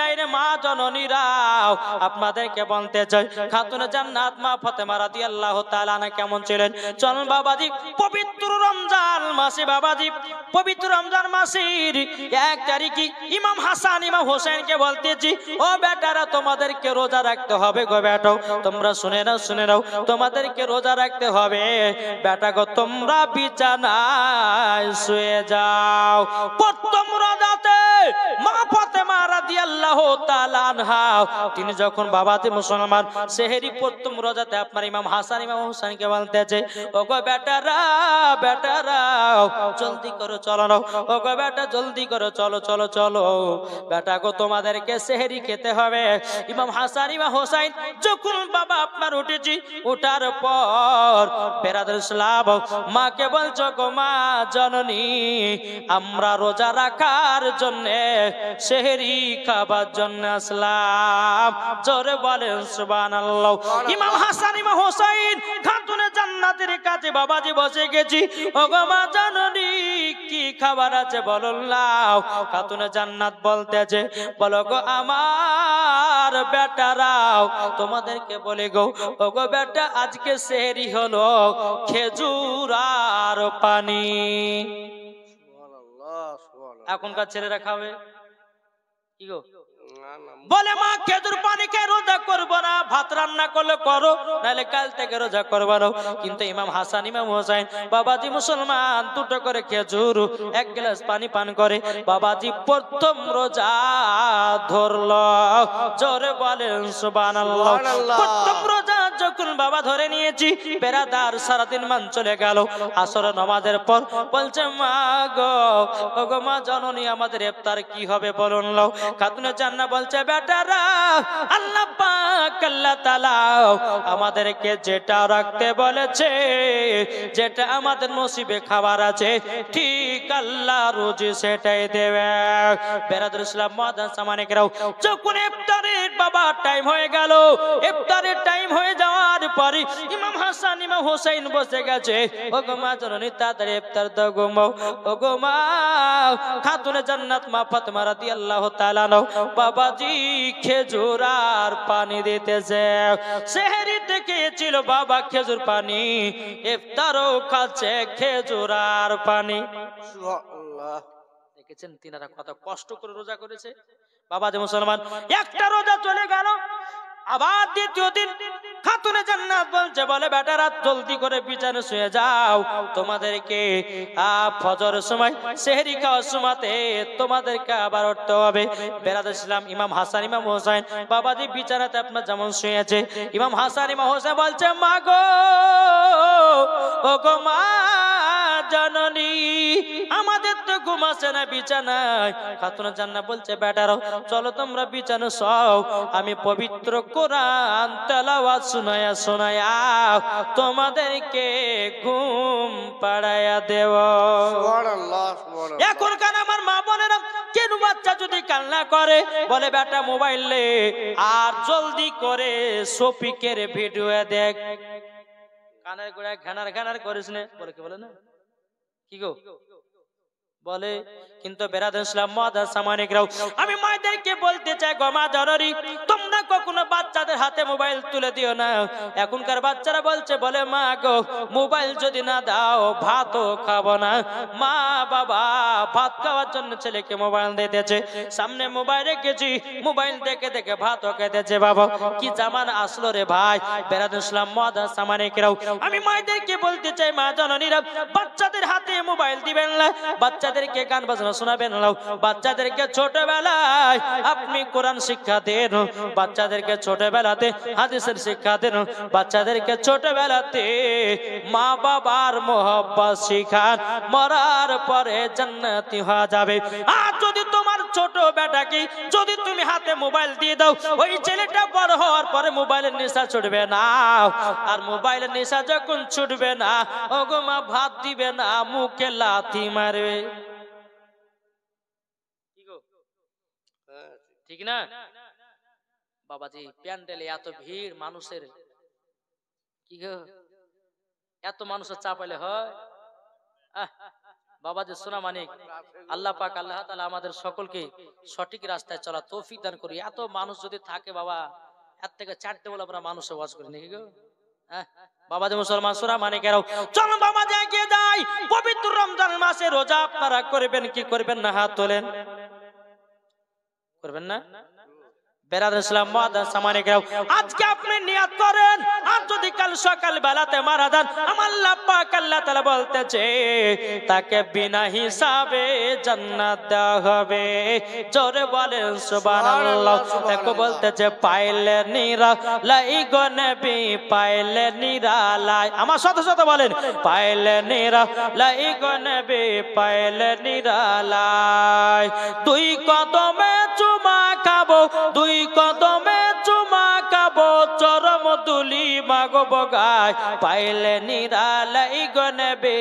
পর্যায়ে মা জননীরাও আপনাদেরকে বলতে চাই খাতুনে জান্নাত মা ফাতেমা রাদিয়াল্লাহু তাআলা আনহা কেমন ছিলেন। চলুন বাবাজি পবিত্র রমজান মাসে, বাবাজি পবিত্র রমজান মাসের 1 তারিখে ইমাম হাসান ইমাম হোসেনকে বলতেছি, ও বেটারা তোমাদেরকে রোজা রাখতে হবে গো বেটা, তোমরা শুনে নাও তোমাদেরকে রোজা রাখতে হবে বেটা গো, তোমরা বিছানায় শুয়ে যাও। প্রথম রোজাতে মা ফাতেমা রাদিয়াল্লাহু তাআলা আনহা তিনি যখন বাবাতে মুসলমান সেহরি প্রথম রোজাতে আপনার ইমাম হাসান ইমাম হোসেনকে বলতেছে, ও গো বেটারা জলদি করো চলো না, ও গো বেটা জলদি করো চলো চলো চলো বেটা গো, তোমাদেরকে সেহরি খেতে হবে। ইমাম হাসান ইমাম হোসেন যখন বাবা আপনার উঠেছি, উঠার পর বেরাদুল ইসলাম মাকে বলছো, গো মা জননী আমরা রোজা রাখার জন্য সেহরি খাবার জন্য আসলাম। জোরে বলেন সুবহানাল্লাহ। ইমাম হাসান ইমাম হোসেন খাতুনে জান্নাতের কাছে বাবাজি বসে গেছি, ও গো মা জননী কি খাবার আছে বলো নাও। খাতুনে জান্নাত বলতেছে, বলো গো আমার বেটারাও তোমাদেরকে বলে গো, ও গো বেটা আজকে সেহরি হলো খেজুর আর পানি। এখনকার ছেলেরা খাবে কি গো? বলে মা খেজুর পানি খেয়ে রোজা করবো না, ভাত রান্না করলে করো, নাহলে কাল থেকে রোজা করবো না। কিন্তু ইমাম হাসান ইমাম হোসেন বাবাজি মুসলমান দুটো করে খেজুর 1 গ্লাস পানি পান করে বাবাজি প্রথম রোজা ধরল। জোরে বলেন সুবহানাল্লাহ। প্রথম রোজা যখন বাবা ধরে নিয়েছি, বেরাদার সারাদিন মান চলে গেল। আসর নামাজের পর বলছে, মা গো ও গো মা জননী আমাদের ইফতার কি হবে বলুন নাও। খাতুনে জান্নাত বলছে, বেটারা আল্লাহ পাক আল্লাহ তাআলা আমাদেরকে যেটা রাখতে বলেছে, যেটা আমাদের নসিবে খাবার আছে, ঠিক আল্লাহ রোজি সেটাই দেবে। বেরাদুল ইসলাম মুআদ্দান সামানিকরাও যখন ইফতারের বাবা টাইম হয়ে গেল, ইফতারের টাইম হয়ে যাওয়ার পরে ইমাম হাসান ইমাম হোসেন বসে গেছে, ও গো মা জননী তাড়াতাড়ি ইফতার দাও গো মা। ও গো মা খাতুনে জান্নাত মা ফাতেমা রাদিয়াল্লাহু তাআলা বাবাজি খেজুর আর পানি দিতেছে। সেহরিতে খেয়েছিল বাবা খেজুর পানি, ইফতারও খাচ্ছে খেজুর আর পানি। সুবহানাল্লাহ। দেখেছেন তিনারা কত কষ্ট করে রোজা করেছে। বাবাজি মুসলমান একটা রোজা চলে গেল, আবার দ্বিতীয় দিন খাতুনে জান্নাত বলছে, বলে বেটারা জলদি করে বিছানায় শুয়ে যাও, তোমাদেরকে ফজরের সময় সেহরি খাওয়ার সময়তে তোমাদেরকে আবার উঠতে হবে। বেরাদুল ইসলাম ইমাম হাসান ইমাম হোসেন বাবাজি বিছানাতে আপনার যেমন শুয়েছে, ইমাম হাসান ইমাম হোসেন বলছে, মা গো ও গো মা জননী আমাদের তো ঘুম আসে না বিছানায়। খাতুনে জান্নাত বলছে, বেটারা চলো তোমরা বিছানায় শোও, আমি পবিত্র কোরআন তেলাওয়াত শোনায়া শোনায়া তোমাদেরকে ঘুম পাড়ায়া দেব। সুবহানাল্লাহ সুবহানাল্লাহ। এখনকার আমার মা বোনেরা কেন বাচ্চা যদি কান্না করে, বলে বেটা মোবাইলে আর জলদি করে শফিকের ভিডিও দেখ, কানের গোড়ায় ঘানার ঘানার করিস না, বলে কি বলে না কি গো বলে। কিন্তু বেরাদুল ইসলাম মুআদ্দান সামানিকরাও আমি মায়েদেরকে বলতে চাই, গো মা জননী তোমরা কখনো বাচ্চাদের হাতে মোবাইল তুলে দিও না। এখনকার বাচ্চারা বলছে, বলে মা গো মোবাইল যদি না দাও ভাতও খাবো না। মা বাবা ভাত খাওয়ার জন্য ছেলেকে মোবাইল দিতেছে, সামনে মোবাইল রেখেছি, মোবাইল দেখে দেখে ভাতও খেতেছে। বাবা কি জামানা আসলো রে ভাই। বেরাদুল ইসলাম মুআদ্দান সামানিকরাও আমি মায়েদেরকে বলতে চাই, মা জননীরা বাচ্চাদের হাতে মোবাইল দিবেন না, বাচ্চাদেরকে গান বাজনা শোনাবেন না, বাচ্চাদেরকে ছোটবেলায় আপনি কোরআন শিক্ষা দেন, বাচ্চাদেরকে ছোটবেলাতে হাদিসের শিক্ষা দেন, বাচ্চাদেরকে ছোটবেলাতে মা বাবার মোহব্বত শিখান, মরার পরে জান্নাতি হওয়া যাবে। আর যদি তোমার ছোট বেটাকে যদি তুমি হাতে মোবাইল দিয়ে দাও, ওই ছেলেটা বড় হওয়ার পরে মোবাইলের নেশা ছুটবে না, আর মোবাইলের নেশা যখন ছুটবে না, ওগো মা ভাত দিবে না, মুখে লাথি মারবে। ঠিক না বাবাজি? প্যান্ডেলে এত ভিড় মানুষের, কি গো এত মানুষের চাপাইলে হয়? বাবা যে সোনা মানিক, আল্লাহ পাক আল্লাহ তাআলা আমাদের সকলকে সঠিক রাস্তায় চলা তৌফিক দান করি। এত মানুষ যদি থাকে বাবা, এর থেকে চারটে বলে আমরা মানুষে ওয়াজ করি নাকি গো? বাবা যে মুসলমান সোনা মানিকেরাও, চলো বাবা যে এগিয়ে যাই। পবিত্র রমজান মাসে রোজা আপনারা করবেন কি করবেন না? হাত তোলেন। করবেন না? আজকে আপনি নিয়ত করেন, আর যদি কাল সকাল বেলাতে মারা যান, আমার আল্লাহ পাক আল্লাহ তাআলা বলতেছে তাকে বিনা হিসাবে জান্নাত দেওয়া হবে। জোরে বলেন সুবহানাল্লাহ। দেখো বলতেছে পাইলে নিরালাই গো নবী, পাইলে নিরালাই। আমার সাথে সাথে বলেন পাইলে নিরালাই গো নবী, পাইলে নিরালাই। দুই কদমে চুমা খাবো, দুই কদমে চুমা খাবো, চরম দুলি মাগব গায়। পাইলে নিরালাই গো নবী,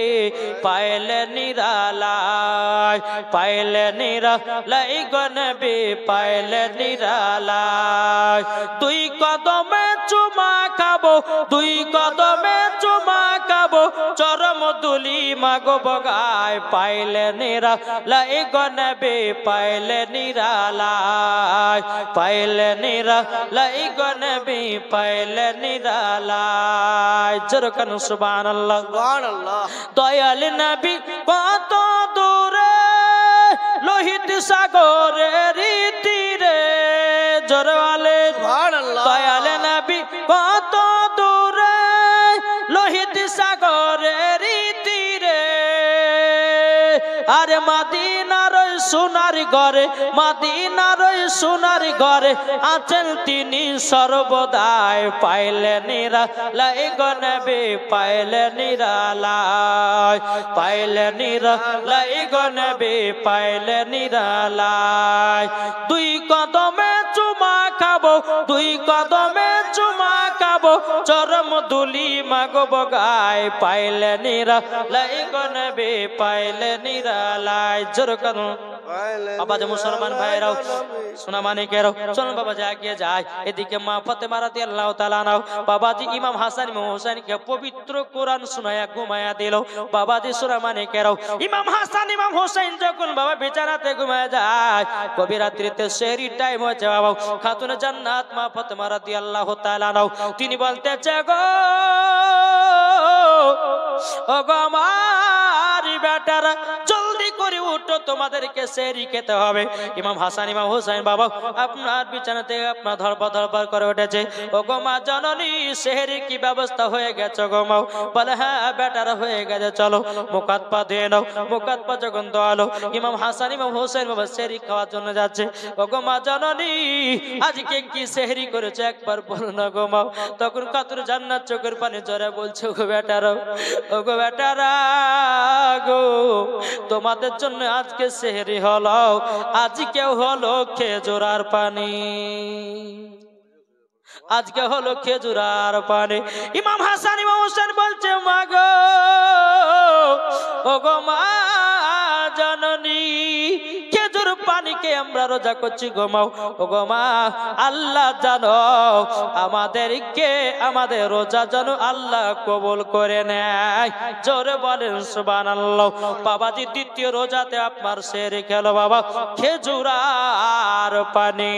পাইলে নিরালাই, পাইলে নিরালাই গো নবী, পাইলে নিরালাই। দুই কদমে চুমা খাবো, দুই কদমে চুমা খাবো, চরম দুলি মাগব গায়। পাইলে নিরালাই গো নবী, পাইলে নিরালাই, পাইলে নিরালাই গো নবী, পাইলে নিরালাই। যেরকম সুবহানাল্লাহ সুবহানাল্লাহ। দয়াল নবী কত দূরে, লোহিত সাগরের তীরে। জোরে বলেন সুবহানাল্লাহ। দয়াল নবী কত দূরে, লোহিত সাগরের তীরে। আরে মদিনার সোনার ঘরে, মদিনার সোনার ঘরে আছেন তিনি সর্বদাই। পাইলে নিরালাই গো নবী, পাইলে নিরালাই, পাইলে নিরালাই গো নবী, পাইলে নিরালাই। দুই কদমে চুমা খাবো, দুই কদমে চুমা খাবো, চরম দুলি মাগব গায়। পাইলে নিরালাই গো নবী, পাইলে নিরালাই। জোর করুন বাবা যে মুসলমান ভাইরাও সোনা মানিকেরাও, চলুন বাবা যে এগিয়ে যায়। এদিকে মা ফাতেমা রাদিয়াল্লাহু তাআলা আনহা বাবাজি ইমাম হাসান ইমাম হোসেনকে পবিত্র কোরআন শোনায়া ঘুমায়া দিল। বাবাজি সোনা মানিকেরাও, ইমাম হাসান ইমাম হোসেন যখন বাবা বিছানাতে ঘুমায়া যায়, গভীর রাত্রিতে সেহরি টাইম হয়েছে বাবা, খাতুনে জান্নাত মা ফাতেমা রাদিয়াল্লাহু তাআলা আনহা তিনি বলতেছে গো, ও গো আমার বেটারা জলদি করে উঠো, তোমাদেরকে সেহরি খেতে হবে। ইমাম হাসান ইমাম হোসেন বাবা আপনার বিছানাতে আপনার ধরপড় ধরপড় করে উঠেছে। ও গো মা জননী সেহরির কি ব্যবস্থা হয়ে গেছে গো মা? বলে হ্যাঁ বেটারা হয়ে গেছে, চলো মুখ হাত পা ধুয়ে নাও। মুখ হাত পা যখন ধোয়ালো, ইমাম হাসান ইমাম হোসেন বাবা সেহরি খাওয়ার জন্য যাচ্ছে। ও গো মা জননী আজকে কি সেহরি করেছে একবার বলো না গো মা। তখন কাতুর জান্নাত চোখের পানি জোরে বলছে গো বেটারা, ও গো বেটারা গো, তোমাদের জন্য আজকে সেহরি হলো, আজকে হলো খেজুর আর পানি, আজকে হলো খেজুর আর পানি। ইমাম হাসান ইমাম হোসেন বলছে মা গো, ও গো মা জননী খেজুর পানিকে আমরা রোজা করছি গো মা। ও গো মা আল্লাহ জানো আমাদেরকে, আমাদের রোজা যেন আল্লাহ কবুল করে নেয়। জোরে বলেন সুবহানাল্লাহ। বাবাজি দ্বিতীয় রোজাতে আপনার সেহরি খেলো বাবা খেজুর আর পানি।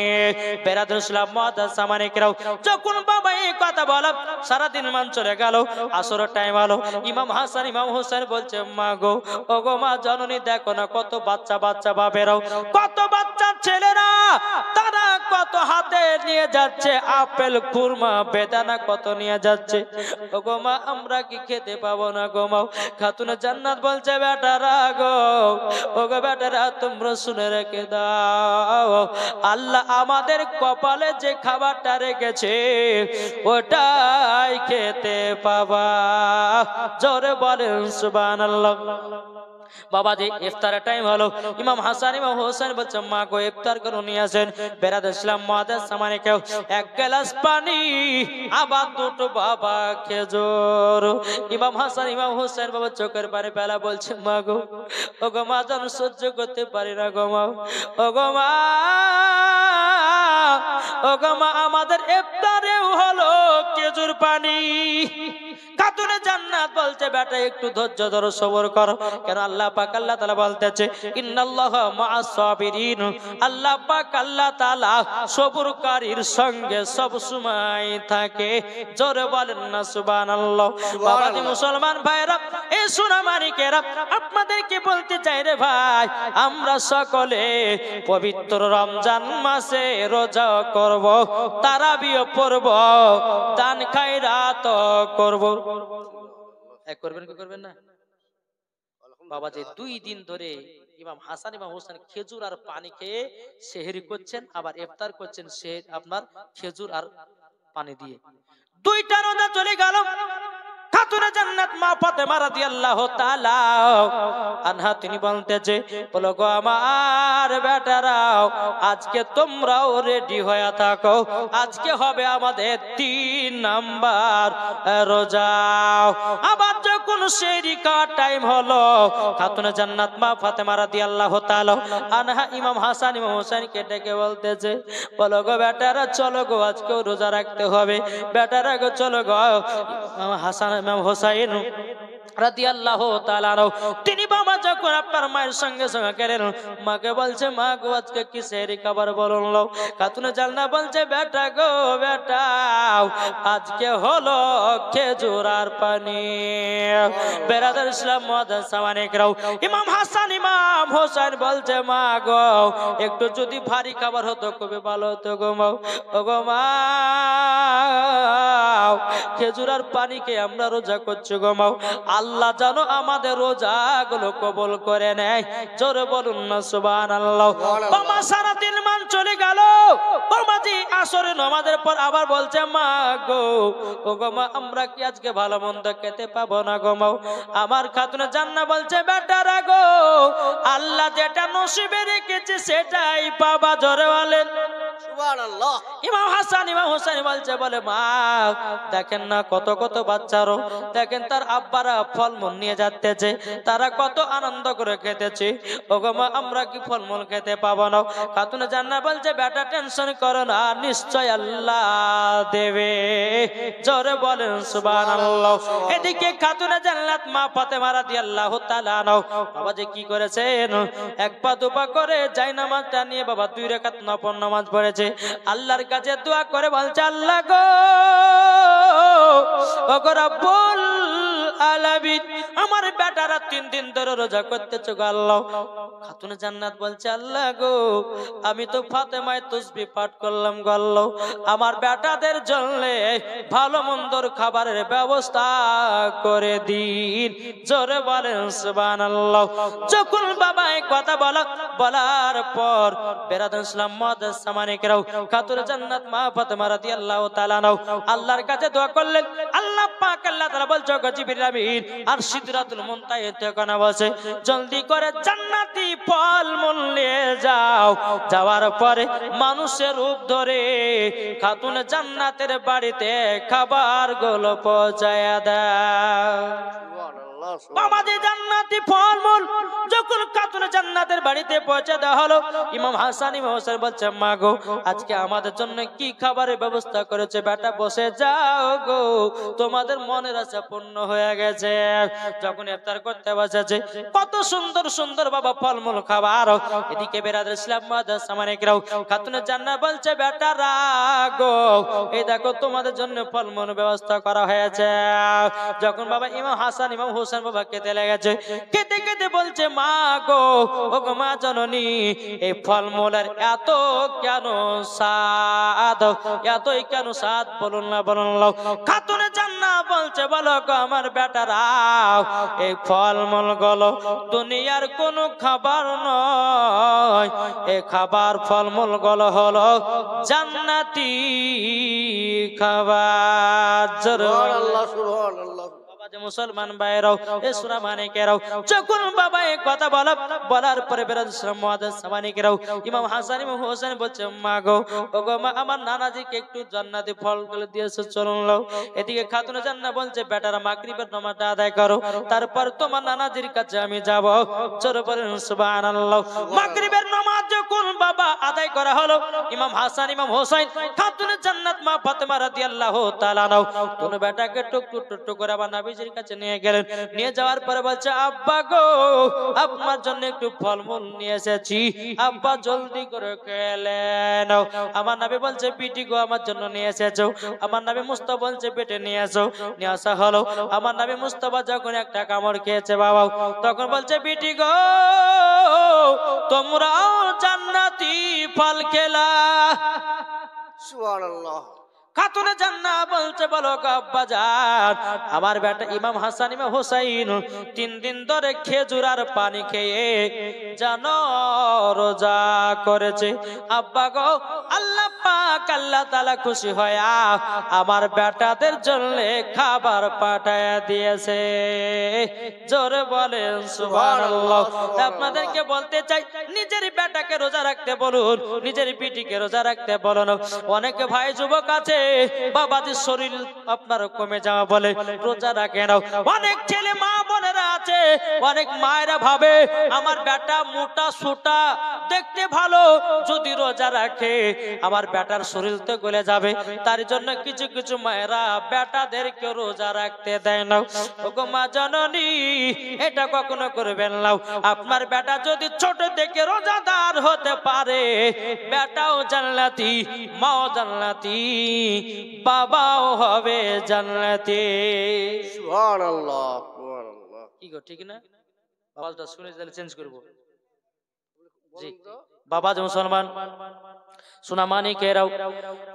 বেরাদুল ইসলাম মুআদ্দাস সামানিকরাও, যখন বাবা এই কথা বলা সারাদিন মান চলে গেল, আসর টাইম হলো, ইমাম হাসান ইমাম হোসেন বলছে মা গো, ও গো মা জননী দেখো না কত বাচ্চা বাচ্চা বাপেরাও, কত বাচ্চা ছেলেরা তারা কত হাতে নিয়ে যাচ্ছে আপেল কুরমা বেদানা কত নিয়ে যাচ্ছে। ও গো মা আমরা কি খেতে পাবো না গো মা? খাতুনে জান্নাত বলছে বেটারা গো, ও গো বেটারা তোমরা শুনে রেখে দাও, আল্লাহ আমাদের কপালে যে খাবারটা রেখেছে ওটাই খেতে পাবা। জোরে বলেন সুবহানাল্লাহ। বাবা যে ইফতারের টাইম হলো, ইমাম হাসান ইমাম হোসেন বলছে মা গো ইফতার করে নিয়ে আসেন। বেরাদুল ইসলাম মুআদ্দাস সামানিকেও এক গ্লাস পানি আবার দুটো বাবা খেজুর। ইমাম হাসান ইমাম হোসেন বাবা চোখের পানি ফেলা বলছে মা গো, ও গো মা যেন সহ্য করতে পারি না গো মা। ও গো মা, ও গো মা আমাদের ইফতারেও হলো খেজুর পানি। খাতুনে জান্নাত জান্নাত বলছে বেটা একটু ধৈর্য ধরো, সবর করো। কেন আল্লাহ পাক আল্লাহ তাআলা বলতেছে ইন্নাল্লাহা মাআস সাবিরিন, আল্লাহ পাক আল্লাহ তাআলা সবরকারীর সঙ্গে সব সময় থাকে। জোরে বলেন না সুবহানাল্লাহ। বাবাজি মুসলমান ভাইরা, এই সোনামানিকেরা, আপনাদেরকে বলতে চাই রে ভাই, আমরা সকলে পবিত্র রমজান মাসে রোজা করব, তারাবিও পড়ব, দান খায়রাত করব। করবেন কি করবেন না? বাবাজি 2 দিন ধরে ইমাম হাসান ইমাম হোসেন খেজুর আর পানি খেয়ে সেহরি করছেন, আবার ইফতার করছেন সে আপনার খেজুর আর পানি দিয়ে। 2টা রোজা চলে গেল। খাতুনে জান্নাত মা ফাতেমা রাদিয়াল্লাহু তাআলা আনহা তিনি বলতেছে, বলো গো আমার বেটারাও, আজকে তোমরাও রেডি হয়ে থাকো, আজকে হবে আমাদের 3 নাম্বার রোজা। আবার যখন সেহরি খাওয়ার টাইম হলো, খাতুনে জান্নাত মা ফাতেমা রাদিয়াল্লাহু তাআলা আনহা ইমাম হাসান ইমাম হোসেনকে ডেকে বলতেছে, বলো গো বেটারা, চলো গো আজকে রোজা রাখতে হবে, বেটারা গো চলো গো। হাসান ইমাম হোসেন রাদিয়াল্লাহু তাআলা তিনি বাবা যখন আপনার মায়ের সঙ্গে সঙ্গে গেলেন, মাকে বলছে, মা গো আজকে কি সেহরি খাবার বলুন লো। খাতুনে জান্নাত বলছে, বেটা গো বেটা, আজকে হলো খেজুর আর পানি। বেরাদার ইসলাম মুআজ্জাজ সামানিকরাও, ইমাম হাসান ইমাম হোসেন বলছে, মা গো একটু যদি ভারী খাবার হতো খুবই ভালো হতো গো মা। ও গো মা, খেজুর আর পানিকে আমরা রোজা করছি গো মা, আল্লাহ জানো আমাদের রোজাগুলো কবুল করে নেয়। জোরে বলুন না সুবহানাল্লাহ। বাবা সারা দিন মান চলে গেল। বাবাজি আসরের নামাজের পর আবার বলছে, মা গো, ও গো মা, আমরা কি আজকে ভালো মন্দ খেতে পাবো না গো মা? আমার খাতুনে জান্নাত বলছে, বেটারা গো, আল্লাহ যেটা নসিবে রেখেছে সেটাই পাবা। জোরে বলেন সুবহানাল্লাহ। ইমাম হাসান ইমাম হোসেন বলছে, বলে মা দেখেন না কত কত বাচ্চারও দেখেন তার আব্বারা ফলমূল নিয়ে যাচ্ছে, তারা কত আনন্দ করে খেতেছে। ওগো মা, আমরা কি ফলমূল খেতে পাবো না? খাতুনে জান্নাত বলছে, বেটা টেনশন করো না, নিশ্চয় আল্লাহ দেবে। জোরে বলেন সুবহানাল্লাহ। এদিকে খাতুনে জান্নাত মা ফাতেমা রাদিয়াল্লাহু তাআলা বাবা যে কি করেছেন, এক পা দুপা করে জায়নামাজটা নিয়ে বাবা 2 রাকাত নফল নামাজ পড়েছে, আল্লাহর কাছে দোয়া করে বলছে, আল্লাহ গো, ওগো রব্বুল আলামিন, আমার বেটারা 3 দিন ধরে রোজা করতেছে গো আল্লাহ। খাতুনে জান্নাত বলছে, আল্লাহ গো, আমি তো ফাতেমায় তাসবিহ পাঠ করলাম গো আল্লাহ, আমার বেটাদের জন্য ভালো মন্দর খাবারের ব্যবস্থা করে দিন। জোরে বলেন সুবহানাল্লাহ। যখন বাবা এই কথা বলার পর বেরাদান ইসলাম মুআজ্জাজ সামানিকরাও, খাতুনে জান্নাত মা ফাতেমা রাদিয়াল্লাহু তাআলা আল্লাহর কাছে দোয়া করলেন। আল্লাহ পাক আল্লাহ তাআলা বলছে, জিবরিল আমিন আর সিদরাতুল মুনতাহাতে কোনা বসে, জলদি করে জান্নাতি ফলমূল নিয়ে যাও। যাওয়ার পরে মানুষের রূপ ধরে খাতুনে জান্নাতের বাড়িতে খাবারগুলো পৌঁছায়া দাও। বাবাজি জান্নাতি ফলমূল যখন খাতুনে জান্নাতের বাড়িতে পৌঁছে দেওয়া হলো, ইমাম হাসান ইমাম হোসেন বলছে, মা গো আজকে আমাদের জন্য কি খাবারের ব্যবস্থা করেছে? বেটা বসে যাও গো, তোমাদের মনের আশা পূর্ণ হয়ে গেছে। যখন ইফতার করতে বসেছে, কত সুন্দর সুন্দর বাবা ফলমূল খাবার। এদিকে বেরাদার ইসলাম মুআজ্জাজ সামানিকরাও, খাতুনে জান্নাত বলছে, বেটা রাগো, এই দেখো তোমাদের জন্য ফলমূল ব্যবস্থা করা হয়েছে। যখন বাবা ইমাম হাসান ইমাম হোসেন বাবা খেতে লেগেছে, খেতে খেতে বলছে, মা গো, ও গো মা জননী, এই ফলমূলের এত কেন স্বাদ, এতই কেন স্বাদ, বলুন না বলুন না। খাতুনে জান্নাত বলছে, বলো গো আমার বেটারা, এই ফলমূল গুলো দুনিয়ার কোন খাবার নয়, এই খাবার ফলমূল গুলো হলো জান্নাতি খাবার। সুবহানাল্লাহ সুবহানাল্লাহ। মুসলমান ভাইরাও, এ সূরা মানিকেরাও, যখন বাবা এই কথা বলার পরে বেরাদার ইসলাম মুআজ্জাজ সামানিকেরাও, ইমাম হাসান ইমাম হোসেন বলছে, মা গো, ও গো মা, আমার নানাজিকে একটু জান্নাতি ফলগুলো দিয়েছে, চলুন লও। এদিকে খাতুনে জান্নাত বলছে, বেটারা মাগরিবের নামাজটা আদায় করো, তারপর তোমার নানাজির কাছে আমি যাব। জোরে বলেন সুবহানাল্লাহ। মাগরিবের নামাজ যখন বাবা আদায় করা হলো, ইমাম হাসান ইমাম হোসেন খাতুনে জান্নাত মা ফাতেমা রাদিয়াল্লাহু তাআলা কোন বেটাকে টুক টুক টুক করে আবার নবীজির কাছে নিয়ে গেলেন। নিয়ে যাওয়ার পরে বলছে, আব্বা গো, আপনার জন্য একটু ফলমূল নিয়ে এসেছি, আব্বা জলদি করে খেলেন। আমার নবী বলছে, বিটি গো, আমার জন্য নিয়ে এসেছো? আমার নবী মুস্তাফা বলছে, বেটে নিয়ে আসো। নিয়ে আসা হলো। আমার নবী মুস্তাফা যখন একটা কামড় খেয়েছে বাবা, তখন বলছে, বিটি গো, তোমরাও জান্নাতি ফল খেলা। সুবহানাল্লাহ। খাতুনে জান্নাত বলছে, বলো গো আব্বাজান, আমার বেটা ইমাম হাসান ইমাম হুসাইন 3 দিন ধরে খেজুর আর পানি খেয়ে জানো রোজা করেছে। আব্বা গো, আল্লাহ পাক আল্লাহ তাআলা খুশি হয়া আমার বেটাদের জন্য খাবার পাঠায়া দিয়েছে। জোরে বলেন সুবহানাল্লাহ। আপনাদেরকে বলতে চাই, নিজের বেটাকে রোজা রাখতে বলুন, নিজের বিটিকে রোজা রাখতে বলুন। অনেকে ভাই যুবক আছে, বাবাদের শরীর আপনার কমে যাওয়া বলে রোজা রাখে না। অনেক ছেলে মা বোনেরা আছে, অনেক মায়েরা ভাবে আমার বেটা মোটা সোটা দেখতে ভালো, যদি রোজা রাখে আমার বেটার শরীর তো গলে যাবে। তার জন্য কিছু কিছু মায়েরা বেটাদেরকে রোজা রাখতে দেয় না। ওগো মা জননী, এটা কখনো করবেন না। আপনার বেটা যদি ছোট থেকে রোজাদার হতে পারে, বেটাও জান্নাতি, মাও জান্নাতি, বাবাও হবে জান্নাতি। সুবহানাল্লাহ সুবহানাল্লাহ। কি গো, ঠিক না? আওয়াজটা শুনে তাহলে চেঞ্জ করব। জি বাবা যে মুসলমান সোনা মানিকেরাও,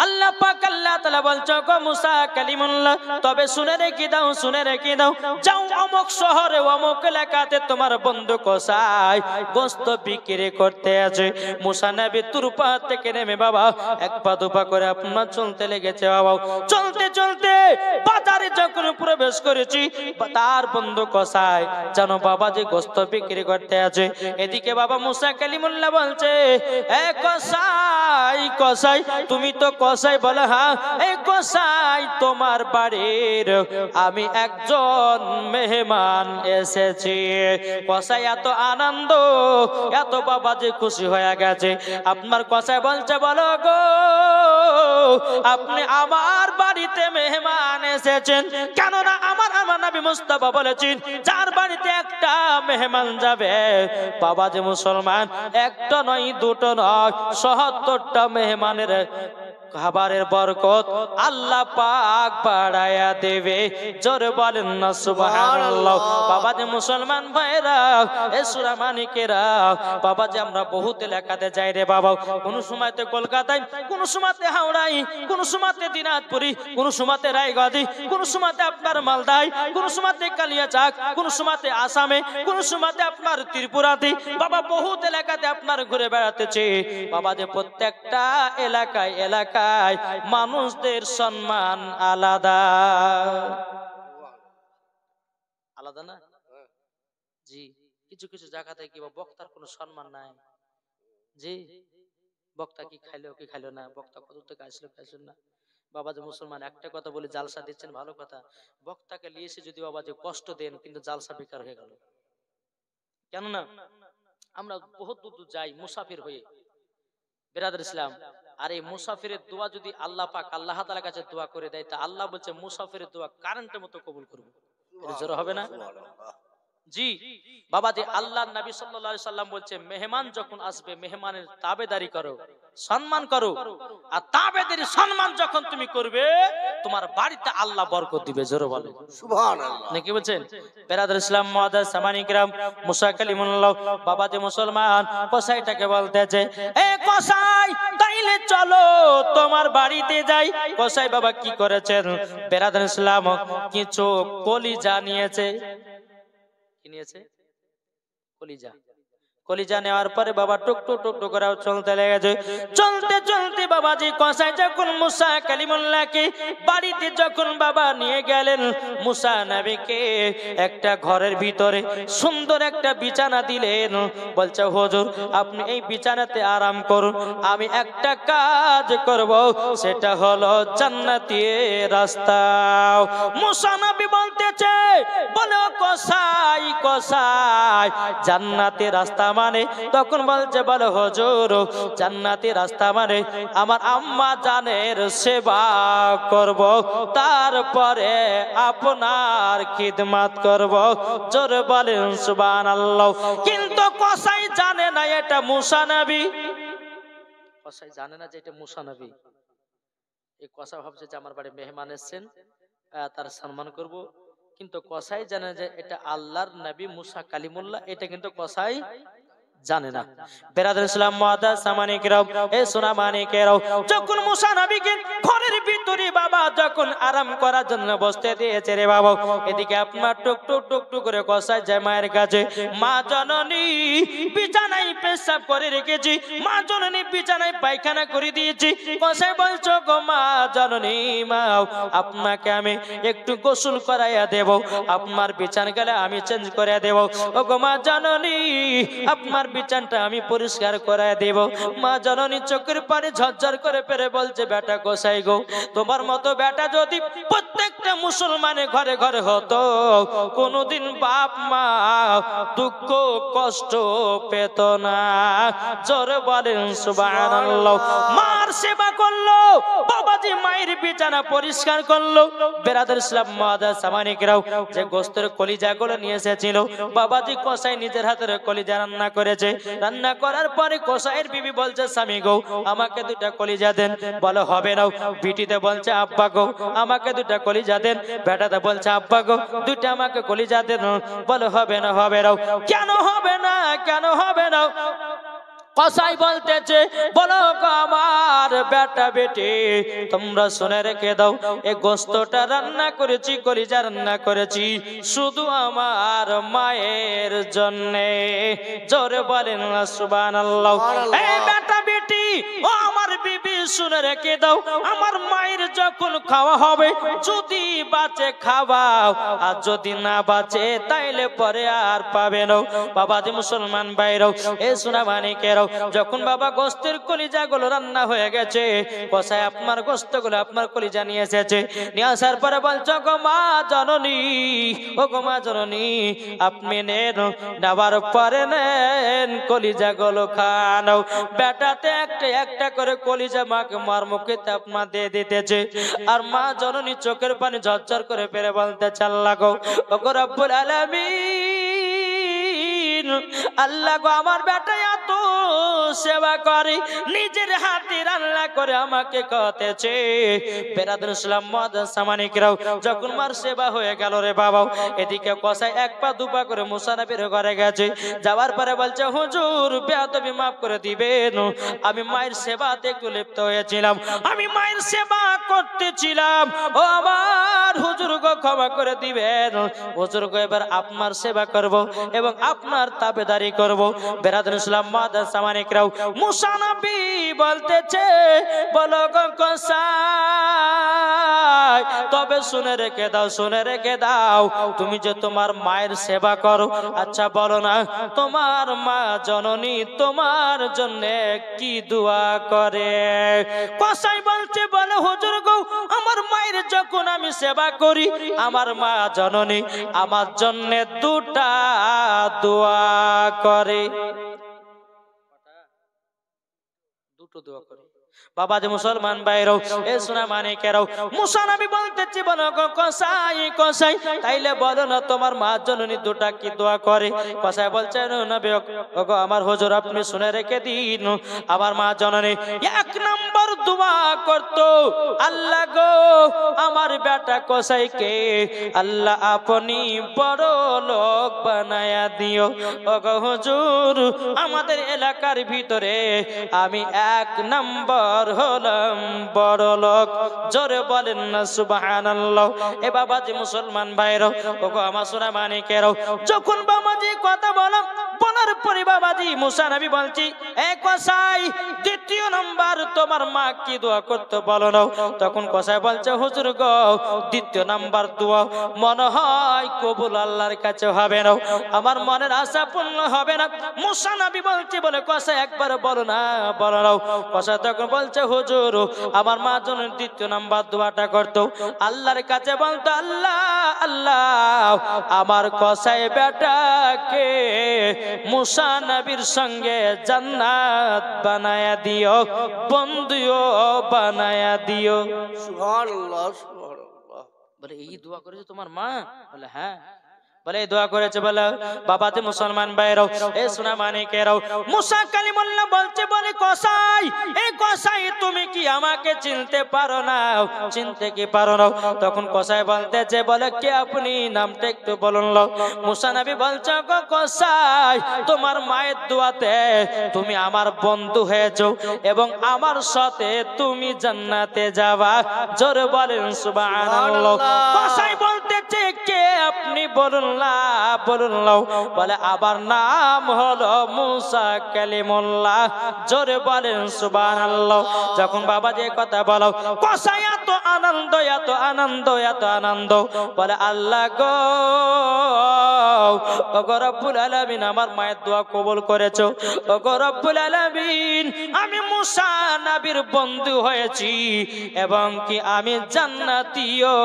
আল্লাহ পাক আল্লাহ তাআলা বলছো গো মুসা কালিমুল্লাহ, তবে শুনে রেখে দাও, শুনে রেখে দাও, যাও অমুক শহরে অমুক এলাকাতে তোমার বন্ধু কসাই গোশত বিক্রি করতে আছে। মুসা নবী তুরপা থেকে নেমে বাবা এক পা দুপা করে আপনার চলতে লেগেছে বাবা। চলতে চলতে বাজারে যখন প্রবেশ করেছি, তার বন্ধু কসাই জানো বাবা যে গোশত বিক্রি করতে আছে। এদিকে বাবা মুসা কালিমুল্লাহ বলছে, এ কসাই, কসাই তুমি তো কসাই? বলে হ্যাঁ। এই কসাই, তোমার বাড়ির আমি একজন মেহমান এসেছি। কসাই এত আনন্দ, এত বাবা যে খুশি হয়ে গেছে। আপনার কসাই বলছে, বলো গো, আপনি আমার বাড়িতে মেহমান এসেছেন কেননা আমার নবী মুস্তাফা বলেছেন, যার বাড়িতে একটা মেহমান যাবে বাবা যে মুসলমান, একটা নয় দুটো নয় ৭৭টা মেহমানের খাবারের বরকত আল্লাহ পাক বাড়ায়া দেবে। জোরে বলেন না সুবহানাল্লাহ। বাবা যে মুসলমান ভাইরা, এ সূরা মানিকেরা, বাবা যে আমরা বহুত এলাকাতে যাই রে বাবা, কোন সময়তে কলকাতায়, কোন সময়তে হাওড়ায়, কোন সময়তে দিনাজপুরি, কোন সময়তে রায়গঞ্জে, কোন সময়তে আপনার মালদায়, কোন সময়তে কালিয়াচাক, কোন সময়তে আসামে, কোন সময়তে আপনার ত্রিপুরাতে, বাবা বহুত এলাকাতে আপনার ঘুরে বেড়াতেছে। বাবা যে প্রত্যেকটা এলাকায় এলাকায় মানুষদের সম্মান আলাদা আলাদা না? জি, কিছু কিছু জায়গাতে কি বক্তার কোনো সম্মান নাই। জি, বক্তা কি খাইলো কি খাইলো না, বক্তা কত থেকে আসলো কি আসলো না। বাবা যে মুসলমান একটা কথা বলে, জালসা দিচ্ছেন ভালো কথা, বক্তাকে নিয়ে এসে যদি বাবা যে কষ্ট দেন, কিন্তু জালসা বেকার হয়ে গেল। কেননা আমরা বহুত দূর যাই মুসাফির হয়ে, বেরাদার ইসলাম, আর এই মুসাফিরের দোয়া যদি আল্লাহ পাক আল্লাহ তাআলার কাছে দোয়া করে দেয়, তা আল্লাহ বলছে মুসাফিরের দোয়া কারেন্টের মতো কবুল করব। এটা জোর হবে না? জি বাবা যে আল্লাহর নবী সাল্লাল্লাহু আলাইহি সাল্লাম বলছে, মেহমান যখন আসবে মেহমানের তাবেদারি করো, সম্মান করো, আর তাবেদারি সম্মান যখন তুমি করবে, তোমার বাড়িতে আল্লাহ বরকত দিবে। জোরে বলে সুবহানাল্লাহ। নাকি বলছেন? বেরাদার ইসলাম মুআদ্দাস সামানি কিরাম, মুসা কালিমুল্লাহ, বাবা যে মুসলমান কসাইটাকে বলতেছে, এ কসাই, তাইলে চলো তোমার বাড়িতে যাই। কসাই বাবা কি করেছেন? বেরাদার ইসলাম কিছু কলিজা নিয়েছে। কি নিয়েছে? কলিজা। কলিজা নেওয়ার পরে বাবা টুক টুক টুক টুক করে চলতে লেগেছে। চলতে চলতে বাবাজি কসাই যখন মুসা কালিমুল্লাহকে বাড়িতে যখন বাবা নিয়ে গেলেন, মুসা নবীকে একটা ঘরের ভিতরে সুন্দর একটা বিছানা দিলেন। বলছে, হুজুর আপনি এই বিছানাতে আরাম করুন, আমি একটা কাজ করব, সেটা হলো জান্নাতি রাস্তা। মুসা নবী বলতেছে, বলো কসাই, কসাই জান্নাতের রাস্তা মানে? তখন বলছে বলে হুজুর জান্নাতি রাস্তা মানে আমার আম্মা জানের সেবা করব, তারপরে আপনার খিদমত করব। জোরে বলেন সুবহানাল্লাহ। কিন্তু কসাই জানে না এটা মুসা নবী। কসাই জানে না যে এটা মুসা নবী। এই কসাই ভাবছে যে আমার বাড়ি মেহমান এসেছেন, তার সম্মান করব। কিন্তু কসাই জানে যে এটা আল্লাহর নবী মুসা কালিমুল্লাহ, এটা কিন্তু কসাই জানে না। বেরাদর ইসলাম মুআদ্দাস সামানি কিরাম, এ সোনা মানিকেরাও, যখন মুসা নবীকে ঘরের ভিতরে বাবা যখন আরাম করার জন্য বসতে দিয়েছে রে বাবা, এদিকে আপনার টুক টুক টুক টুক করে কসাই যায় মায়ের কাছে। মা জননী বিছানায় পেশাব করে রেখেছি, মা জননী বিছানায় পায়খানা করে দিয়েছি। কসাই বলছো গো মা জননী, মা আপনাকে আমি একটু গোসল করাইয়া দেব, আপনার বিছানা গেলে আমি চেঞ্জ করে দেব। ও গো মা জননী, আপনার বিছানটা আমি পরিষ্কার করায় দেব। মা জননী চোখের পানি ঝরঝর করে পেরে বলছে বেটা গোসাই গো, তোমার মতো বেটা যদি প্রত্যেকটা মুসলমানের ঘরে ঘরে হতো, কোনদিন বাপ মা দুঃখ কষ্ট পেত না। জোরে বলেন সুবহানাল্লাহ। মার সেবা করলো বাবাজি, মায়ের বিছানা পরিষ্কার করলো। বেরাদর ইসলাম মুআদ্দাস সামানিকরাও, যে গোস্তের কলিজাগুলো নিয়ে এসেছিল বাবাজি কসাই নিজের হাতের কলিজা রান্না করেছে। রান্না করার পরে কসাইয়ের বিবি বলছে স্বামী গো আমাকে দুটা কলিজা দেন। বলে হবে না। বিটিতে বলছে আব্বা গো আমাকে দুটা কলিজা দেন। বেটাতে বলছে আব্বা গো দুটা আমাকে কলিজা দেন। বলে হবে না, হবে না। কেন হবে না, কেন হবে না? কসাই বলতেছে বলো গো আমার বেটা বেটি, তোমরা শুনে রেখে দাও, এই গোস্তটা রান্না করেছি, কলিজা রান্না করেছি শুধু আমার মায়ের জন্যে। জোরে বলেন সুবহানাল্লাহ। এই বেটা বেটি ও আমার বিবি শুনে রেখে দাও, আমার মায়ের যখন খাওয়া হবে যদি বাঁচে খাওয়াও, আর যদি না বাঁচে তাইলে পরে আর পাবে না। বাবাজি মুসলমান ভাইরাও, এ সোনা মানিকেরাও, যখন বাবা গোস্তের কলিজা গুলো রান্না হয়ে গেছে, কসাই আপনার গোস্ত গুলো আপনার কলিজা নিয়ে এসেছে। নিয়ে আসার পরে বলছো গো মা জননী, ও গো মা জননী আপনি নেন, নেবার পরে নেন কলিজা গুলো খাও। বেটাতে একটা একটা করে কলিজা মাকে মার মুখে আপনার দিয়ে দিতেছে। আর মা জননী চোখের পানি ঝরঝর করে পেরে বলতে আল্লাহ গো, ও গো রব্বুল আলামিন, আল্লাহ গো আমার বেটা এত সেবা করে, নিজের হাতে রান্না করে আমাকে খাওয়াতেছে। বেরাদর ইসলাম মুআদ্দাস সামানিকরাও, যখন মার সেবা হয়ে গেল রে বাবা, এদিকে কসাই এক পা দুপা করে মুসা নবীর ঘরে গেছে। যাওয়ার পরে বলছে হুজুর বেয়াদবি মাফ করে দিবেন, আমি মায়ের সেবাতে একটু লিপ্ত হয়েছিলাম, আমি মায়ের সেবা করতেছিলাম, ও আমার হুজুর গো ক্ষমা করে দিবেন। হুজুর গো এবার আপনার সেবা করব এবং আপনার তাবেদারি করব। বেরাদর ইসলাম মুআদ্দাস সামানিকরাও, মুসা নবী বলতেছে বলো গো কসাই, তবে শুনে রেখে দাও, শুনে রেখে দাও, তুমি যে তোমার মায়ের সেবা করো, আচ্ছা বলো না তোমার মা জননী তোমার জন্য কি দোয়া করে? কসাই বলছে বলে হুজুর গো আমার মায়ের যখন আমি সেবা করি, আমার মা জননী আমার জন্য দুটা দোয়া করে। দুটো দোয়া করে। বাবা যে মুসলমান ভাইরাও, এ সোনা মানিকেরাও, মুসা নবী বলতেছে বলো গো কসাই, কসাই তাইলে বলো না তোমার মা জননী দুটা কি দোয়া করে? কসাই বলছে নবী ওগো আমার হুজুর আপনি শুনে রেখে দিন, আমার মা জননী এক নম্বর দোয়া করতো, আল্লাহ গো আমার বেটা কসাইকে আল্লাহ আপনি বড় লোক বানায়া দিও। ওগো হুজুর আমাদের এলাকার ভিতরে আমি এক নম্বর হলাম বড় লোক। জোরে বলেন না সুবহানাল্লাহ। এ বাবাজি মুসলমান ভাইরাও, ওগো আমার সোনা মানিকেরাও, যখন বাবাজি কথা বলার পরে বাবাজি মুসা নবী বলছি এ কসাই দ্বিতীয় নম্বর তোমার মা কি দোয়া করতে বলো না। তখন কসাই বলছে হুজুর গো, দ্বিতীয় নাম্বার দোয়া মনে হয় কবুল আল্লাহর কাছে হবে না, আমার মনের আশা পূর্ণ হবে না। মুসা নবী বলছে বলে কসাই একবার বলো না, বলো না। কসাই তখন বলছে হুজুর, আমার মা যেন দ্বিতীয় নাম্বার দোয়াটা করতো, আল্লাহর কাছে বলতো আল্লাহ আল্লাহ আমার কসাই বেটাকে মুসা নবীর সঙ্গে জান্নাত বানায়া দিও, বন্ধুও বানায়া দিও। সুবহানাল্লাহ সুবহানাল্লাহ। বলে এই দোয়া করেছে তোমার মা? বলে হ্যাঁ। বলে এই দোয়া করেছে। বলে বাবাতে মুসলমান ভাইরাও, এ সোনা মানিকেরাও, মুসা কালিমুল্লাহ বলছে বলে কসাই, এই কসাই তুমি কি আমাকে চিনতে পারো না? চিনতে কি পারো না? তখন কসাই বলতেছে বলে কে আপনি, নামটা একটু বলুন। মুসা নবী বলছে গো কসাই, তোমার মায়ের দোয়াতে তুমি আমার বন্ধু হয়েছো এবং আমার সাথে তুমি জান্নাতে যাবা। জোরে বলেন সুবহানাল্লাহ। কসাই বলতেছে কে আপনি বলুন না, বলুন না। বলে আবার নাম হলো মুসা কালিমুল্লাহ। জোরে বলেন সুবহানাল্লাহ। যখন বাবা যে কথা বলো, কসাই এত আনন্দ, এত আনন্দ, এত আনন্দ। বলে আল্লাহ গো, ওগো রব্বুল আলামিন আমার মায়ের দোয়া কবুল করেছো। ওগো রব্বুল আলামিন আমি মুসা নবীর বন্ধু হয়েছি এবং কি আমি জান্নাতীও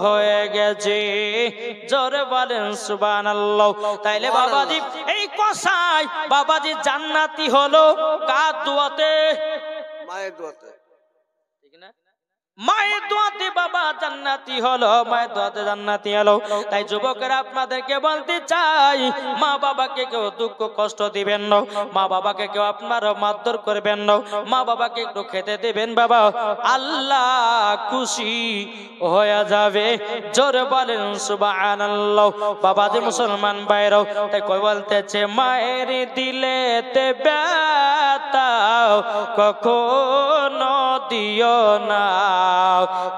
হয়ে গেছি। জোরে বলেন সুবহানাল্লাহ। তাইলে বাবাজি এই কসাই বাবাজি জান্নাতি হলো কার দোয়াতে? মায়ের দোয়াতে। ঠিক না? মায়ের দোয়াতে বাবা জান্নাতি হলো, মায়ের দোয়াতে জান্নাতি হলো। তাই যুবকেরা আপনাদেরকে বলতে চাই, মা বাবাকে কেউ দুঃখ কষ্ট দিবেন না, মা বাবাকে কেউ আপনার মারধর করবেন না, মা বাবাকে একটু খেতে দিবেন বাবা, আল্লাহ খুশি হয়ে যাবে। জোরে বলেন সুবহানাল্লাহ। বাবাজি মুসলমান ভাইরাও, তাই কই বলতেছে মায়ের দিলেতে ব্যথা কখনো দিও না,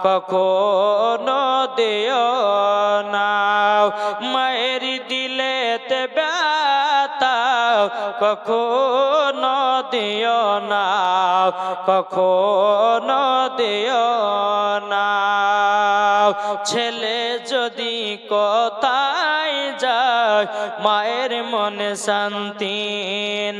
কখনো দিও না, মায়ের দিলেতে ব্যথা কখনো দিও না, কখনো দিও না। ছেলে যদি কোথায় যায় মায়ের মনে শান্তি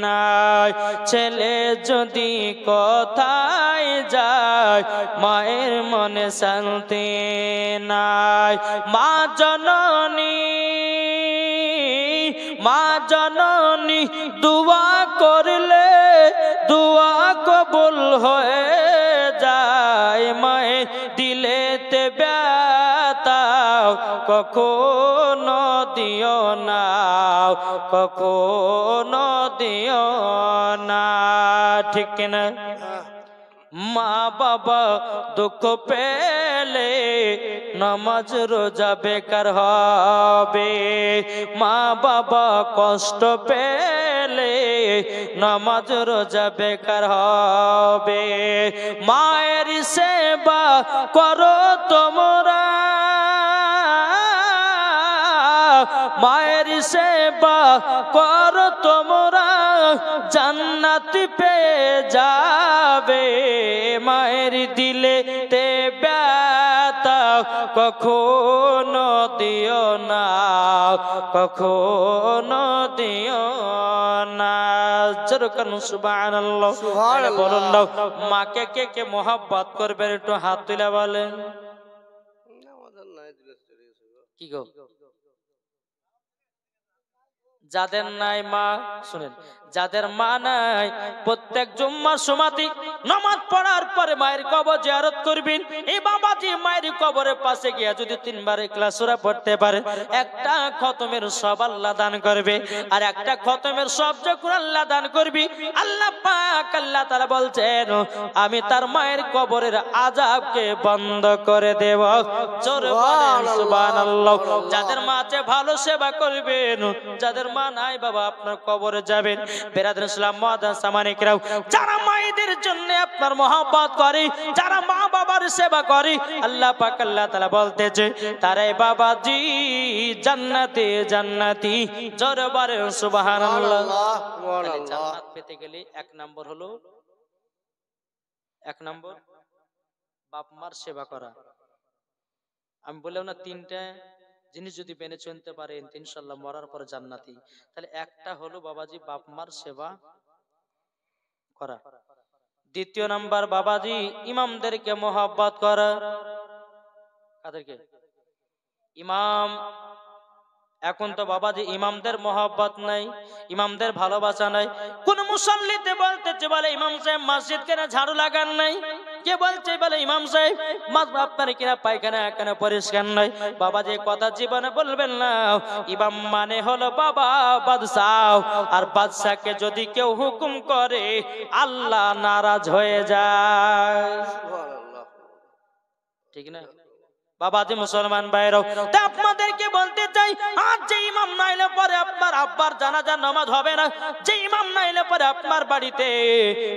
নাই, ছেলে যদি কোথায় যায় মায়ের মনে শান্তি নাই। মা জননী, মা জননী দুয়া করলে দুয়া কবুল হয়ে যায়। মায়ের দিলেতে ব্যথা কখনো দিও না, কখনো দিও না। ঠিক কিনা? মা বাবা দুঃখ পেলে নামাজ রোজা বেকার হবে, মা বাবা কষ্ট পেলে নামাজ রোজা বেকার হবে। মায়ের সেবা করো তোমরা, মায়ের সেবা করো তোমরা, জান্নাত পেয়ে যাবে। মায়ের দিলে তে ব্যথা কখনো দিও না, কখনো দিও না। যেরকম সুবহানাল্লাহ বলুন না। মাকে কে কে মোহাব্বত করবেন একটু হাত তুলে বলেন। কি গো যাদের নাই মা, শুনেন, যাদের মা নাই প্রত্যেক জুম্মার সময়তে নামাজ পড়ার পরে মায়ের কবর জিয়ারত করবেন। এই বাবাজি মায়ের কবরের পাশে গিয়ে যদি 3 বার ইখলাস সূরা পড়তে পারে, একটা খতমের সব আল্লাহ দান করবে, আর একটা খতমের সব যখন আল্লাহ দান করবে, আল্লাহ পাক আল্লাহ তাআলা বলছেন আমি তার মায়ের কবরের আযাবকে বন্ধ করে দেব। জোরে বলেন সুবহানাল্লাহ। যাদের মা আছে ভালো সেবা করবেন, যাদের মা নাই বাবা আপনার কবরে যাবেন। বেরাদার ইসলাম মুআদ্দাস সামানিকরাও, যারা মায়েদের জন্য আপনার মহব্বত করে, যারা মা বাবার সেবা করে, আল্লাহ পাক আল্লাহ তাআলা বলতেছে তারাই বাবাজি জান্নাতে জান্নাতি। জোরে বলেন সুবহানাল্লাহ। জান্নাত পেতে গেলে 1 নম্বর হলো এক নম্বর বাপ মার সেবা করা। আমি বললাম না তিনটা জিনিস যদি মেনে চলতে পারেন ইনশাআল্লাহ মরার পরে জান্নাতি। তাহলে একটা হলো বাবাজি বাপ মার সেবা করা। দ্বিতীয় নাম্বার বাবাজি ইমামদেরকে মোহাব্বত করা। কাদেরকে? ইমাম। এখন তো বাবাজি ইমামদের মোহাব্বত নাই, ইমামদের ভালোবাসা নাই। কোন মুসল্লিতে বলতেছে বলে ইমাম সাহেব মসজিদ কেন ঝাড়ু লাগান নাই? কে বলছে বলে ইমাম সাহেব আপনার কিনা পায়খানা কেন পরিষ্কার নাই? বাবাজি কথা জীবনে বলবেন না। ইমাম মানে হলো বাবা বাদশাহ, আর বাদশাকে যদি কেউ হুকুম করে আল্লাহ নারাজ হয়ে যায়। সুবহানাল্লাহ। ঠিক না বাবাজি? মুসলমান ভাইরাও, তা আপনাদেরকে বলতে চাই, আজ যে ইমাম নাইলে পরে আপনার আব্বার জানাজার নামাজ হবে না, যে ইমাম নাইলে পরে আপনার বাড়িতে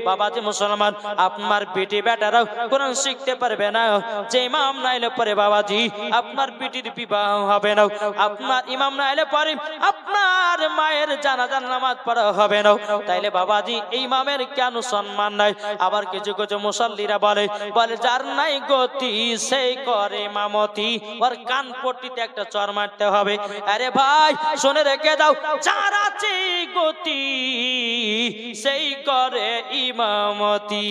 বাবাজি মুসলমান আপনার বেটি বেটারাও কোরআন শিখতে পারবে না, যে ইমাম নাইলে পরে বাবাজি আপনার বেটির বিবাহ হবে না, আপনার ইমাম নাইলে পরে আপনার মায়ের জানাজার নামাজ পড়া হবে না, তাইলে বাবাজি এই ইমামের কেন সম্মান নাই? আবার কিছু কিছু মুসল্লিরা বলে যার নাই গতি সেই করে ইমামতি, ওর কান পট্টিতে একটা চর মারতে হবে। আরে ভাই শুনে রেখে দাও, যার আছে গতি সেই করে ইমামতি।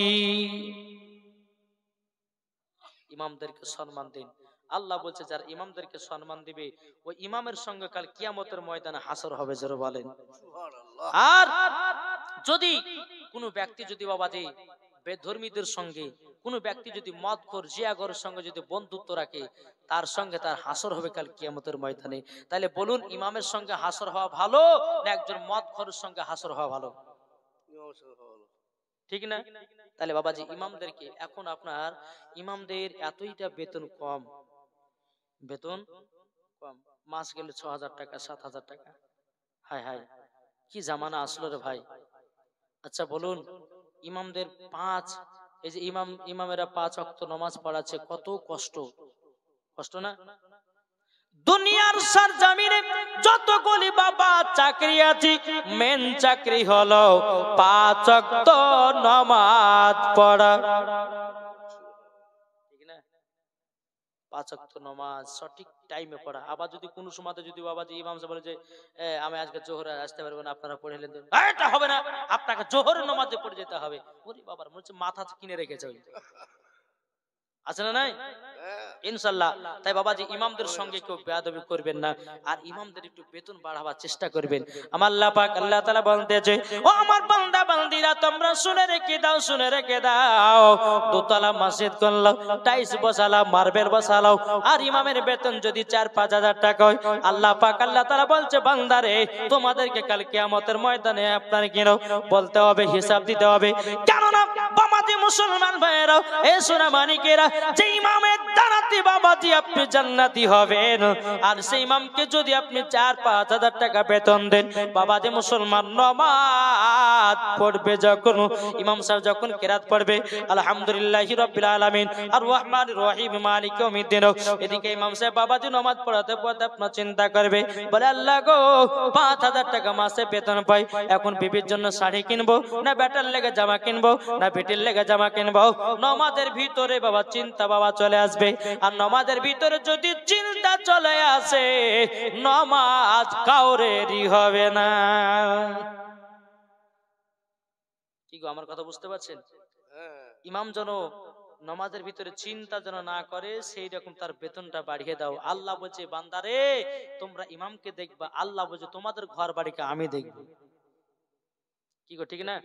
ইমামদেরকে সম্মান দিন। আল্লাহ বলছে যার ইমামদেরকে সম্মান দিবে ওই ইমামের সঙ্গে কাল কিয়ামতের ময়দানে হাসর হবে। জোরে বলেন সুবহানাল্লাহ। আর যদি কোনো ব্যক্তি যদি বাবাজি বেধর্মীদের সঙ্গে, কোনো ব্যক্তি যদি মদখোর জিয়াগরের সঙ্গে যদি বন্ধুত্ব রাখে, তার সঙ্গে তার হাসর হবে কাল কিয়ামতের ময়দানে। তাহলে বলুন ইমামের সঙ্গে হাসর হওয়া ভালো না একজন মদখোরের সঙ্গে হাসর হওয়া ভালো? ঠিক না? তাহলে বাবাজি ইমামদেরকে, এখন আপনার ইমামদের এতইটা বেতন কম, বেতন কম, মাস গেলে ৬,০০০ টাকা ৭,০০০ টাকা। হায় হায় কি জামানা আসলো রে ভাই। আচ্ছা বলুন ইমামদের এই যে ইমামেরা ৫ ওয়াক্ত নামাজ পড়াচ্ছে, কত কষ্ট, কষ্ট না? দুনিয়ার সরজমিনে যতগুলি বাবা চাকরি আছে, মেন চাকরি হলো ৫ ওয়াক্ত নামাজ পড়া। ঠিক না? ৫ ওয়াক্ত নামাজ সঠিক টাইমে পড়া। আবার যদি কোনো সময় যদি বাবাজি ইমাম সাহেব বলে যে আমি আজকে জোহরে আসতে পারবো না, আপনারা পড়ে নিলেন, এটা হবে না, আপনাকে জোহরের নামাজে পড়ে যেতে হবে। ওরে বাবার মনে হচ্ছে মাথা কিনে রেখেছে ওই, আছে না নাই? ইনশাআল্লাহ। তাই বাবাজি ইমামদের সঙ্গে কেউ বেয়াদবি করবেন না, আর ইমামদের একটু বেতন বাড়াবার চেষ্টা করবেন। আমার আল্লাহ পাক আল্লাহ তাআলা বলতেছে, ও আমার বান্দা বান্দীরা তোমরা শুনে রেখে দাও, শুনে রেখে দাও, দোতলা মসজিদ করলো, টাইলস বসালাও, মার্বেল বসালাও, আর ইমামের বেতন যদি ৪-৫ হাজার টাকা হয়, আল্লাহ পাক আল্লাহ তাআলা বলছে বান্দারে তোমাদেরকে কাল কিয়ামতের ময়দানে আপনার কিনো বলতে হবে, হিসাব দিতে হবে। কেননা বাবাজি মুসলমান ভাইয়েরা, এ সোনা মানিকেরা, যে ইমামের দাঁড়াতে বাবাজি আপনি জান্নাতি হবেন, আর সেই ইমামকে যদি আপনি ৪-৫ হাজার টাকা বেতন দেন, বাবাজি মুসলমান নামাজ পড়বে যখন, ইমাম সাহেব যখন কিরাত পড়বে আলহামদুলিল্লাহি রাব্বিল আলামিন আর রহমানির রহিম মালিক ইয়াউমিদ্দিন, এদিকে ইমাম সাহেব বাবাজি নামাজ পড়াতে পড়াতে আপনার চিন্তা করবে, বলে আল্লাহ গো ৫,০০০ টাকা মাসে বেতন পাই, এখন বিবির জন্য শাড়ি কিনবো না বেটার লেগে জামা কিনবো না বেটির লেগে জামা কিনবো? নামাজের ভিতরে বাবা চিন্তা বাবা চলে আসবে, আর নামাজের ভিতরে যদি চিন্তা চলে আসে নামাজ কাউরেরই হবে না। কি গো আমার কথা বুঝতে পারছেন? ইমাম যেন নামাজের ভিতরে চিন্তা যেন না করে, সেই রকম তার বেতনটা বাড়িয়ে দাও। আল্লাহ বলছে বান্দারে তোমরা ইমামকে দেখবা, আল্লাহ বলছে তোমাদের ঘর বাড়িকে আমি দেখবো। কি গো ঠিক না?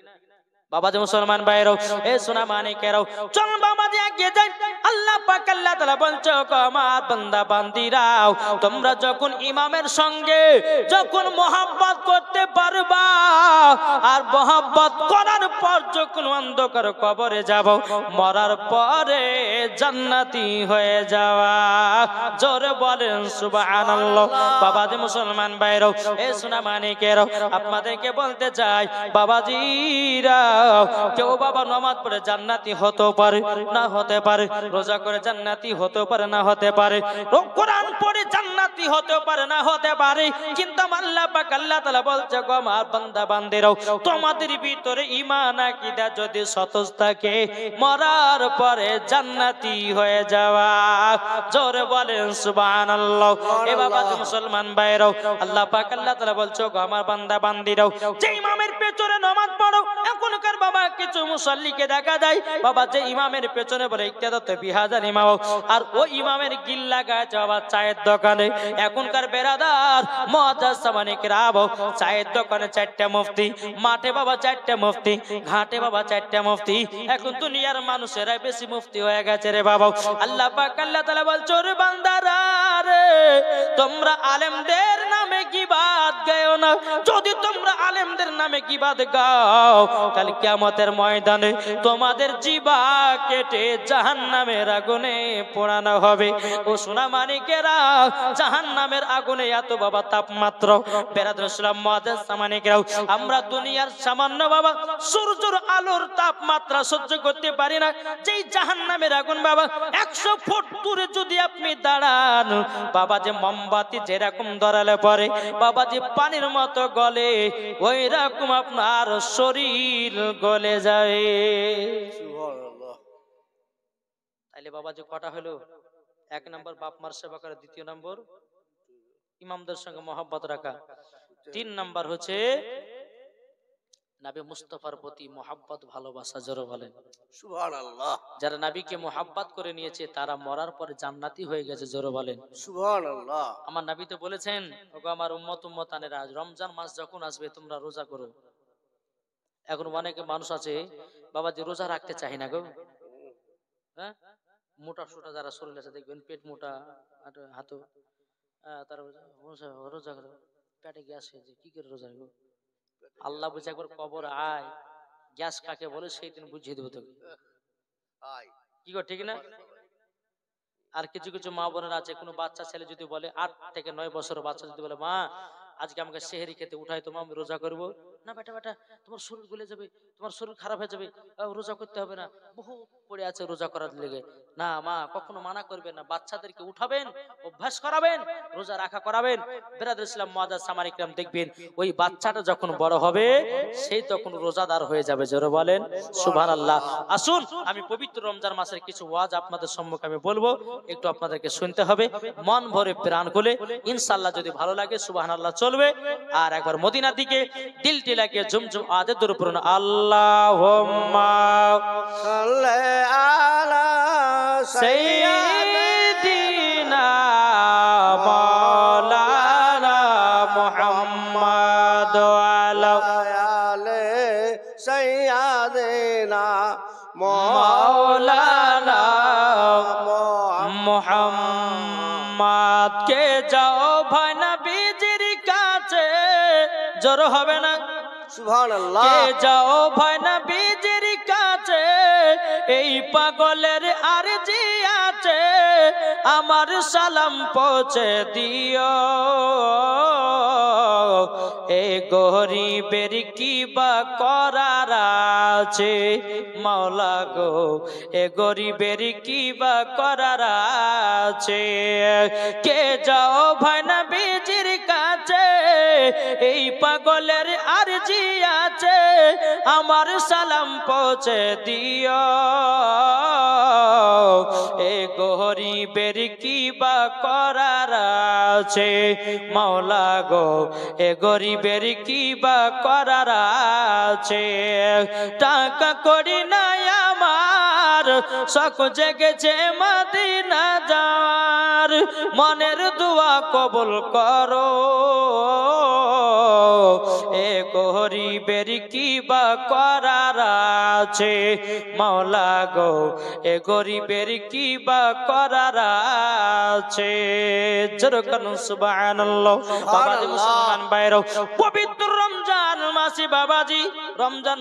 বাবাজি মুসলমান ভাইরাও, এ সোনা মানিকেরাও, চল বাবাজি এগিয়ে যাই। আল্লাহ পাক আল্লাহ তাআলা বলছে ও আমার বান্দা বান্দীরাও, তোমরা যখন ইমামের সঙ্গে যখন মোহাব্বত করতে পারবা, আর মোহাব্বত করার পর যখন অন্ধকার কবরে যাব, মরার পরে জান্নাতি হয়ে যাওয়া। জোরে বলেন সুবহানাল্লাহ। বাবাজি মুসলমান ভাইরাও, এ সোনা মানিকেরাও, আপনাদেরকে বলতে চাই বাবাজিরা কেউ বাবা নামাজ পড়ে জান্নাতি হতে পারে না হতে পারে, রোজা করে জান্নাতি হতে পারে না হতে পারে, কোরআন পড়ে জান্নাতি হতে পারে না হতে পারে, কিন্তু আল্লাহ পাক আল্লাহ তাআলা বলছে গো আমার বান্দা বান্দিরাও, তোমাদের ভিতরে ঈমান আকীদা যদি সতেজ থাকে, মরার পরে জান্নাতি হয়ে যাওয়া। জোরে বলেন সুবহানাল্লাহ। এ বাবা মুসলমান ভাইরাও, আল্লাহ পাক আল্লাহ তাআলা বলছে গো আমার বান্দা বান্দিরাও, যে ইমামের পেছনে নামাজ পড়ো, এখনকার বাবা কিছু মুসল্লিকে দেখা যায় বাবা যে ইমামের পেছনে বলে ইক্তাদাতে বিহাজার ইমাম, আর ওই ইমামের গিল লাগায় বাবা চায়ের দোকানে। এখনকার বেরাদার মুআজ্জাজ সামানে কিরাম, চায়ের দোকানে 4টা মুফতি, মাঠে বাবা 4টা মুফতি, ঘাটে বাবা 4টা মুফতি। এখন দুনিয়ার মানুষেরা বেশি মুফতি হয়ে গেছে রে বাবা। আল্লাহ পাক আল্লাহ তাআলা বলছে রে বান্দারা রে, তোমরা আলেমদের নামে গীবাত গাও না। যদি তোমরা আলেমদের নামে গীবাত গাও, কাল কিয়ামতের ময়দানে তোমাদের জিবা কেটে জাহান্নামের আগুনে পোড়ানো হবে। ও সোনা মানিকেরা, জাহান্নামের আগুনে এত বাবা তাপমাত্রা। বেরাদর ইসলাম মুআজ্জাজ সামানিকেরা, আমরা দুনিয়ার সামান্য বাবা সূর্যের আলোর তাপমাত্রা সহ্য করতে পারি না। যেই জাহান্নামের আগুন বাবা 100 ফুট দূরে যদি আপনি দাঁড়ান বাবা, যে মোমবাতি যেরকম ধরালে পরে বাবা যে পানির মতো গলে, ওই রকম আপনার শরীর গলে যায়। সুবহানাল্লাহ। তাইলে বাবা যে কটা হলো, 1 নম্বর বাপ মার সেবা করা, 2 নম্বর ইমামদের সঙ্গে মহব্বত রাখা, 3 নম্বর হচ্ছে নবী মুস্তাফার প্রতি মহব্বত ভালোবাসা। জোরে বলেন সুবহানাল্লাহ। যারা নবীকে মহব্বত করে নিয়েছে তারা মরার পরে জান্নাতি হয়ে গেছে। জোরে বলেন সুবহানাল্লাহ। আমার নবী তো বলেছেন, ওগো আমার উম্মত উম্মতানেরা, রমজান মাস যখন আসবে তোমরা রোজা করো। এখন অনেকে মানুষ আছে বাবা যে রোজা রাখতে চায় না গো, হ্যাঁ, মোটা সোটা যারা শরীর আছে দেখবেন, পেট মোটা, হাত, তারা রোজা করে, পেটে গ্যাস হয়েছে, কি করে রোজা রাখবো? আল্লাহ বুঝে একবার কবর আয়, গ্যাস কাকে বলে সেই দিন বুঝিয়ে দেবো তোকে, কি গো ঠিক না? আর কিছু কিছু মা বোনেরা আছে, কোনো বাচ্চা ছেলে যদি বলে, 8 থেকে 9 বছর বাচ্চা যদি বলে, মা আজকে আমাকে সেহরি খেতে উঠাই, তোমার আমি রোজা করবো না। বেটা বেটা তোমার শরীর গলে যাবে, তোমার শরীর খারাপ হয়ে যাবে, রোজা করতে হবে না, বহু পড়ে আছে রোজা করার লেগে। না মা, কখনো মানা করবেন না, বাচ্চাদেরকে উঠাবেন, অভ্যাস করাবেন, রোজা রাখা করাবেন। বেরাদর ইসলাম মুআজ্জাজ সামানিক রাম, দেখবেন ওই বাচ্চাটা যখন বড় হবে সেই তখন রোজাদার হয়ে যাবে। জোরে বলেন সুবহানাল্লাহ। আসুন আমি পবিত্র রমজান মাসের কিছু ওয়াজ আপনাদের সম্মুখে আমি বলবো, একটু আপনাদেরকে শুনতে হবে মন ভরে প্রাণ খুলে। ইনশাআল্লাহ যদি ভালো লাগে সুবহানাল্লাহ চলবে। আর একবার মদিনার দিকে দিলটি লাগিয়ে ঝুমঝুম আওয়াজে দরুদ পড়ুন, আল্লাহুম্মা সাল্লি আলা সাইয়্যিদিনা মাওলানা মুহাম্মদ ওয়া আলে সাইয়্যিদিনা মাওলানা মুহাম্মদ। কে যাও ভাই নবীজির কাছে, জোর হবে না সুবহানাল্লাহ। কে যাও ভাই নবীজির কাছে, এই পাগলের আরজি আছে, আমার সালাম পৌঁছে দিও। এ গরিবের কি বা করার আছে, মাওলা গো এ গরিবের কি বা করার আছে। কে যাও ভাই নবীজির কাছে, এই পাগলের আরজি আছে, আমার সালাম পৌঁছে দিও। এ গরিবের কি বা করার আছে, মাওলা গো এ গরিবের কি বা করার আছে। টাকা করি নাই আমার, শখ জেগেছে মদিনা যাওয়ার, মনের দোয়া কবুল করো। এ গরিবের কি বা করার আছে, মাওলা গো এ গরিবের কি বা করার আছে। যেরকম সুবহানাল্লাহ। বাবাজি মুসলমান ভাইরাও, পবিত্র রমজান মাসে বাবাজি রমজান